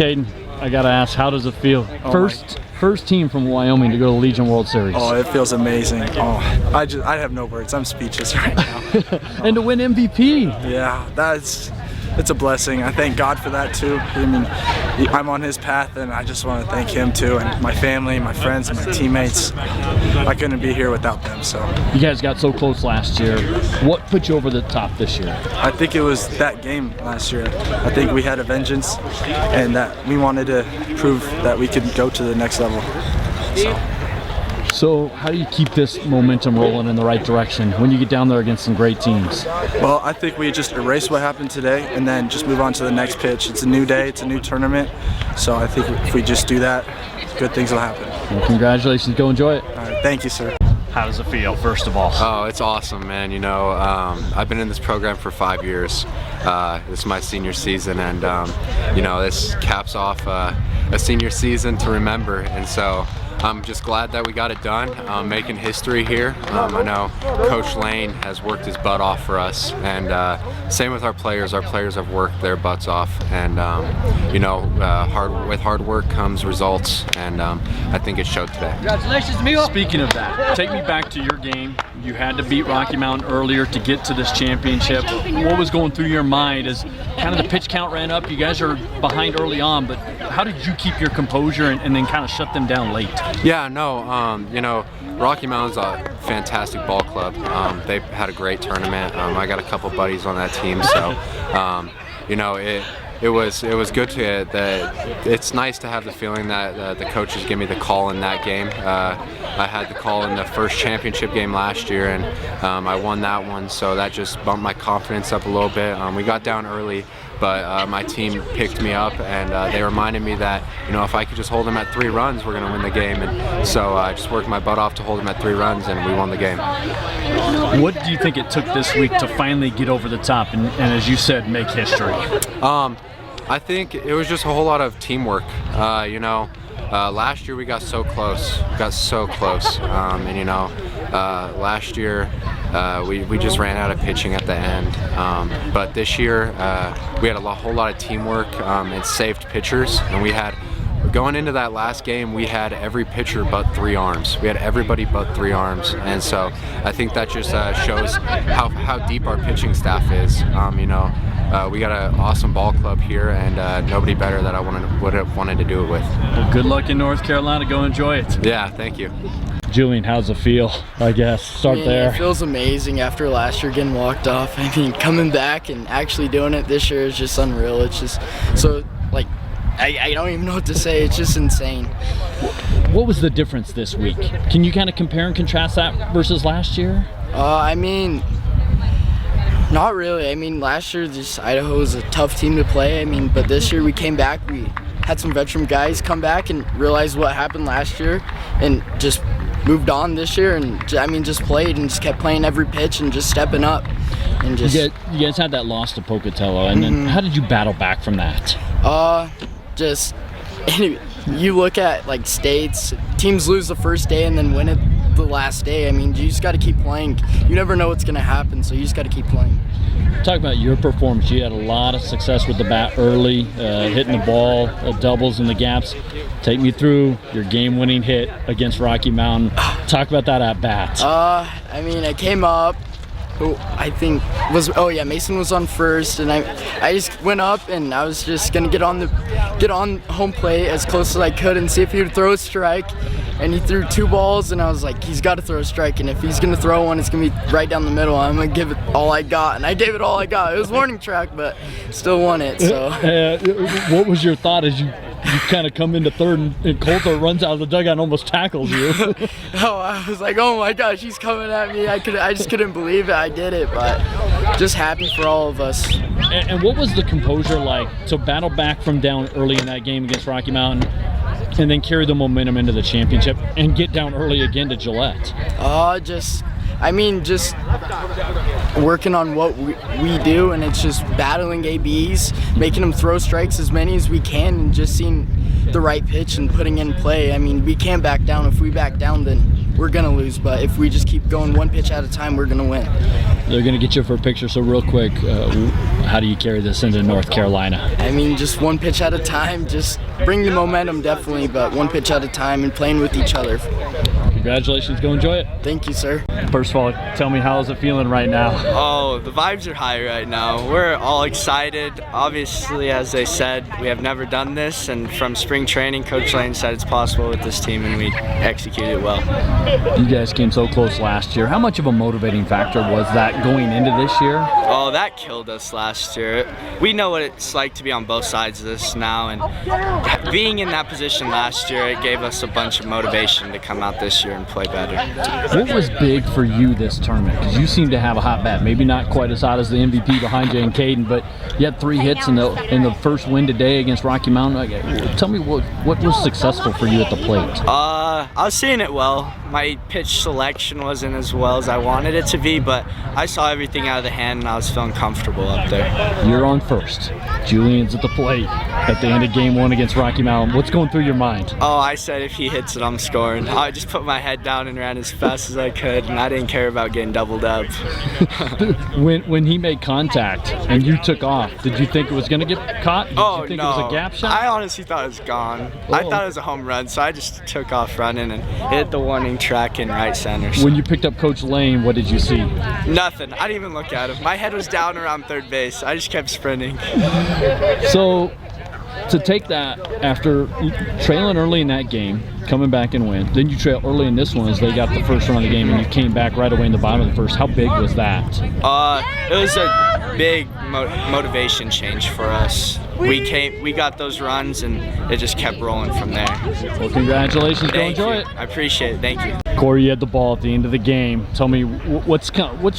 Kaden, I gotta ask, how does it feel? First team from Wyoming to go to the Legion World Series. Oh, it feels amazing. Oh, I have no words. I'm speechless right now. And to win MVP. Yeah, it's a blessing. I thank God for that too. I mean, I'm on his path, and I just want to thank him too, and my family, my friends, and my teammates. I couldn't be here without them. So you guys got so close last year. What put you over the top this year? I think it was that game last year. I think we had a vengeance, and that we wanted to prove that we could go to the next level. So how do you keep this momentum rolling in the right direction when you get down there against some great teams? Well, I think we just erase what happened today and then just move on to the next pitch. It's a new day, it's a new tournament. So I think if we just do that, good things will happen. Well, congratulations, go enjoy it. All right, thank you, sir. How does it feel, first of all? Oh, it's awesome, man. You know, I've been in this program for 5 years. This is my senior season, and you know, this caps off a senior season to remember. And so I'm just glad that we got it done, making history here. I know Coach Lain has worked his butt off for us, and same with our players. Our players have worked their butts off, and you know, with hard work comes results, and I think it showed today. Congratulations, amigo. Speaking of that, take me back to your game. You had to beat Rocky Mountain earlier to get to this championship. What was going through your mind as kind of the pitch count ran up? You guys are behind early on, but how did you keep your composure and then kind of shut them down late? Yeah, no, you know, Rocky Mountain's a fantastic ball club. They had a great tournament. I got a couple buddies on that team, so you know, it was good to it's nice to have the feeling that the coaches give me the call in that game. I had the call in the first championship game last year, and I won that one, so that just bumped my confidence up a little bit. We got down early, but my team picked me up, and they reminded me that, you know, if I could just hold them at 3 runs, we're going to win the game. And so I just worked my butt off to hold them at 3 runs, and we won the game. What do you think it took this week to finally get over the top and as you said, make history? I think it was just a whole lot of teamwork. You know, last year we got so close, and you know, last year we just ran out of pitching at the end. But this year we had a whole lot of teamwork and saved pitchers, and we had, going into that last game, we had every pitcher but 3 arms. We had everybody but 3 arms, and so I think that just shows how deep our pitching staff is. You know, we got an awesome ball club here, and nobody better that I would have wanted to do it with. Well, good luck in North Carolina. Go enjoy it. Yeah, thank you. Julian, how's it feel? I guess start there. It feels amazing after last year getting walked off. I mean, coming back and actually doing it this year is just unreal. It's just so, like, I don't even know what to say. It's just insane. What was the difference this week? Can you kind of compare and contrast that versus last year? I mean, not really. I mean, last year Idaho was a tough team to play. I mean, but this year we came back. We had some veteran guys come back and realize what happened last year, and just moved on this year. And I mean, just played and just kept playing every pitch and just stepping up. And just you guys had that loss to Pocatello, and then how did you battle back from that? Just you look at like states, teams lose the first day and then win it the last day. I mean, you just got to keep playing. You never know what's going to happen, so you just got to keep playing. Talk about your performance. You had a lot of success with the bat early, hitting the ball, doubles in the gaps. Take me through your game-winning hit against Rocky Mountain. Talk about that at bat. I mean, I came up. I think Mason was on first, and I just went up and I was just gonna get on home plate as close as I could and see if he would throw a strike. And he threw 2 balls, and I was like, he's got to throw a strike, and if he's gonna throw one, it's gonna be right down the middle. I'm gonna give it all I got, and I gave it all I got. It was warning track, but still won it. So what was your thought as you kind of come into third and Coulter runs out of the dugout and almost tackles you? I was like, oh my gosh, he's coming at me. I just couldn't believe it. I did it, but just happy for all of us. And what was the composure like to battle back from down early in that game against Rocky Mountain and then carry the momentum into the championship and get down early again to Gillette? Just working on what we do, and it's just battling ABs, making them throw strikes as many as we can, and just seeing the right pitch and putting in play. I mean, we can't back down. If we back down, then we're gonna lose. But if we just keep going one pitch at a time, we're gonna win. They're going to get you for a picture, so real quick, how do you carry this into North Carolina? I mean, just one pitch at a time, just bring the momentum definitely, but one pitch at a time and playing with each other. Congratulations, go enjoy it. Thank you, sir. First of all, tell me, how's it feeling right now? Oh, the vibes are high right now. We're all excited. Obviously, as they said, we have never done this, and from spring training, Coach Lain said it's possible with this team, and we executed well. You guys came so close last year. How much of a motivating factor was that going into this year? Oh, that killed us last year. We know what it's like to be on both sides of this now, and being in that position last year, it gave us a bunch of motivation to come out this year and play better. What was big for you this tournament? Because you seem to have a hot bat. Maybe not quite as hot as the MVP behind you and Kaden, but you had 3 hits in the first win today against Rocky Mountain. Tell me what was successful for you at the plate? I was seeing it well. My pitch selection wasn't as well as I wanted it to be, but I saw everything out of the hand and I was feeling comfortable up there. You're on first. Julian's at the plate at the end of game 1 against Rocky Mountain. What's going through your mind? Oh, I said if he hits it, I'm scoring. I just put my head down and ran as fast as I could, and I didn't care about getting doubled up. When he made contact and you took off, did you think it was going to get caught? Did you think no. it was a gap shot? I honestly thought it was gone. I thought it was a home run, so I just took off running and hit the warning track in right center. So. When you picked up Coach Lain, what did you see? Nothing. I didn't even look at him. My head was down around third base. I just kept sprinting. So, to take that after trailing early in that game, coming back and win, then you trail early in this one as they got the first run of the game and you came back right away in the bottom of the first. How big was that? It was a big motivation change for us. We got those runs and it just kept rolling from there. Well, congratulations. Go enjoy it. I appreciate it. Thank you. Corey, you had the ball at the end of the game. Tell me, what's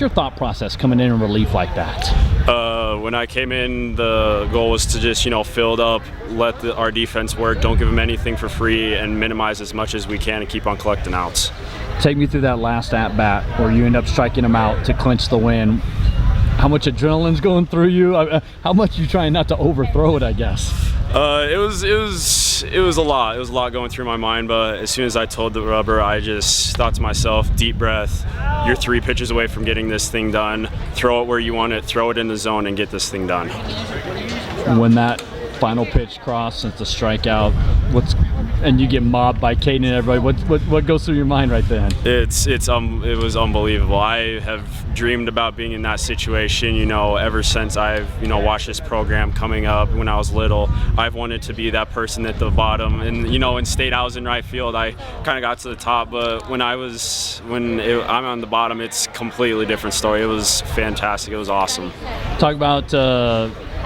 your thought process coming in relief like that? When I came in, the goal was to just, fill it up, let our defense work, don't give them anything for free, and minimize as much as we can and keep on collecting outs. Take me through that last at-bat where you end up striking them out to clinch the win. How much adrenaline's going through you? How much you trying not to overthrow it, I guess? It was a lot. It was a lot going through my mind, but as soon as I told the rubber, I just thought to myself, deep breath, you're 3 pitches away from getting this thing done. Throw it where you want it, throw it in the zone, and get this thing done. When that final pitch crossed, it's a strikeout, and you get mobbed by Kaden and everybody, what goes through your mind right then? It was unbelievable. I have dreamed about being in that situation, ever since I've, watched this program coming up when I was little. I've wanted to be that person at the bottom, and in state I was in right field. I kind of got to the top, but when I'm on the bottom, it's a completely different story. It was fantastic. It was awesome. Talk about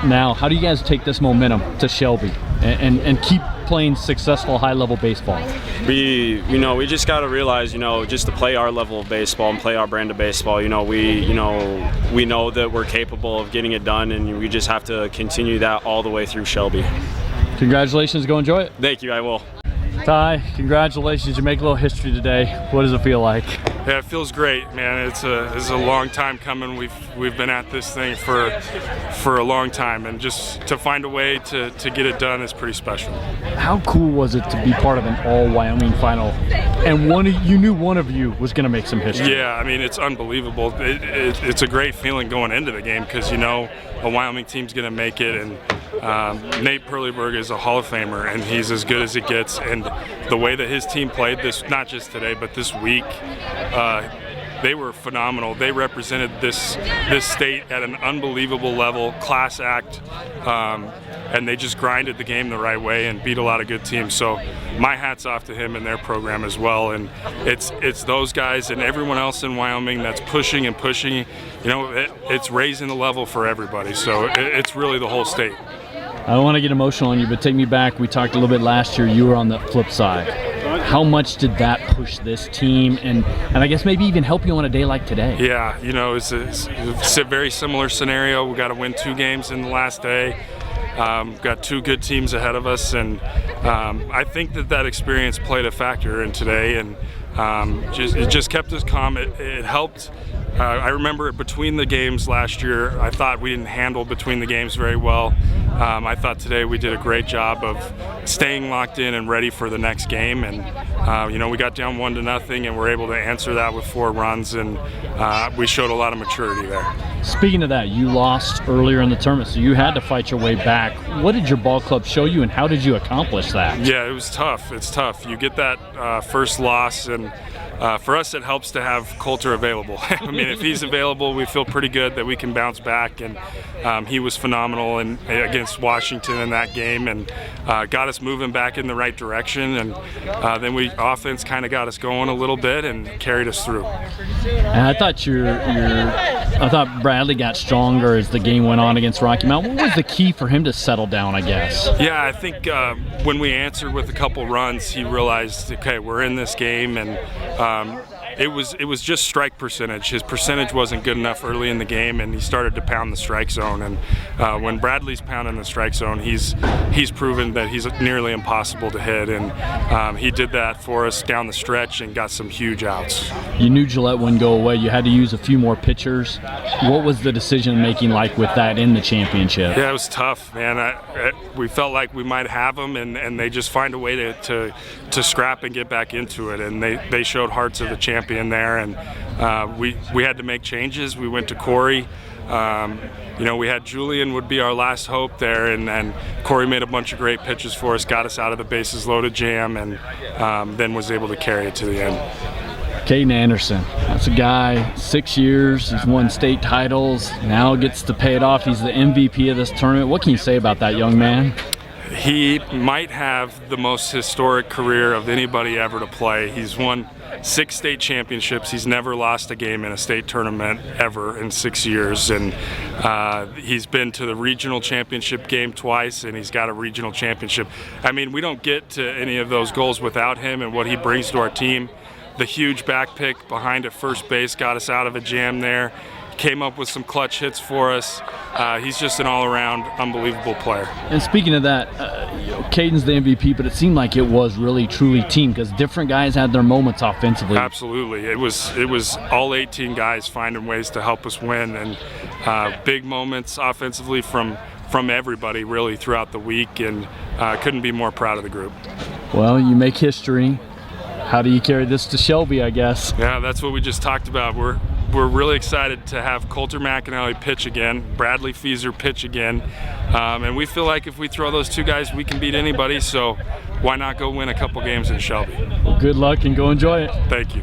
now, how do you guys take this momentum to Shelby and keep playing successful high-level baseball? We just got to realize, just to play our level of baseball and play our brand of baseball, we know that we're capable of getting it done, and we just have to continue that all the way through Shelby. Congratulations, go enjoy it. Thank you, I will. Ty, congratulations, you make a little history today. What does it feel like? Yeah, it feels great, man. It's a long time coming. We've been at this thing for a long time, and just to find a way to get it done is pretty special. How cool was it to be part of an all-Wyoming final, and you knew one of you was going to make some history? Yeah, I mean, it's unbelievable. It's a great feeling going into the game because a Wyoming team's going to make it, and Nate Perlyberg is a Hall of Famer, and he's as good as it gets. And the way that his team played this, not just today, but this week, they were phenomenal. They represented this state at an unbelievable level, class act, and they just grinded the game the right way and beat a lot of good teams. So my hat's off to him and their program as well. And it's those guys and everyone else in Wyoming that's pushing and pushing. It's raising the level for everybody. So it's really the whole state. I don't want to get emotional on you, but take me back. We talked a little bit last year. You were on the flip side. How much did that push this team and I guess maybe even help you on a day like today? Yeah, it's a very similar scenario. We got to win 2 games in the last day. Got 2 good teams ahead of us, and I think that experience played a factor in today. And It just kept us calm. It helped. I remember between the games last year, I thought we didn't handle between the games very well. I thought today we did a great job of staying locked in and ready for the next game. And we got down 1-0 and we're able to answer that with 4 runs, and we showed a lot of maturity there. Speaking of that, you lost earlier in the tournament, so you had to fight your way back. What did your ball club show you, and how did you accomplish that? Yeah, it was tough. It's tough. You get that first loss, and for us, it helps to have Coulter available. I mean, if he's available, we feel pretty good that we can bounce back. And he was phenomenal against Washington in that game, and got us moving back in the right direction. And then offense kind of got us going a little bit and carried us through. And I thought I thought Bradley got stronger as the game went on against Rocky Mount. What was the key for him to settle down, I guess? Yeah, I think when we answered with a couple runs, he realized, okay, we're in this game, and it was just strike percentage. His percentage wasn't good enough early in the game, and he started to pound the strike zone. And when Bradley's pounding the strike zone, he's proven that he's nearly impossible to hit, and he did that for us down the stretch and got some huge outs. You knew Gillette wouldn't go away. You had to use a few more pitchers. What was the decision making like with that in the championship? Yeah, it was tough, man. We felt like we might have them, and they just find a way to scrap and get back into it, and they showed hearts of the champion there, and we had to make changes. We went to Corey. We had Julian would be our last hope there, and Corey made a bunch of great pitches for us, got us out of the bases loaded jam, and then was able to carry it to the end. Kaden Anderson, that's a guy, 6 years, he's won state titles, now gets to pay it off. He's the MVP of this tournament. What can you say about that young man? He might have the most historic career of anybody ever to play. He's won 6 state championships. He's never lost a game in a state tournament ever in 6 years, and he's been to the regional championship game twice, and he's got a regional championship. I mean, we don't get to any of those goals without him and what he brings to our team. The huge back pick behind at first base got us out of a jam there. Came up with some clutch hits for us. He's just an all-around unbelievable player. And speaking of that, Kaden's the MVP, but it seemed like it was really truly team because different guys had their moments offensively. Absolutely, it was all 18 guys finding ways to help us win, and big moments offensively from everybody really throughout the week, and couldn't be more proud of the group. Well, you make history. How do you carry this to Shelby, I guess? Yeah, that's what we just talked about. We're really excited to have Coulter McAnally pitch again, Bradley Feezer pitch again, and we feel like if we throw those 2 guys, we can beat anybody, so why not go win a couple games in Shelby? Well, good luck and go enjoy it. Thank you.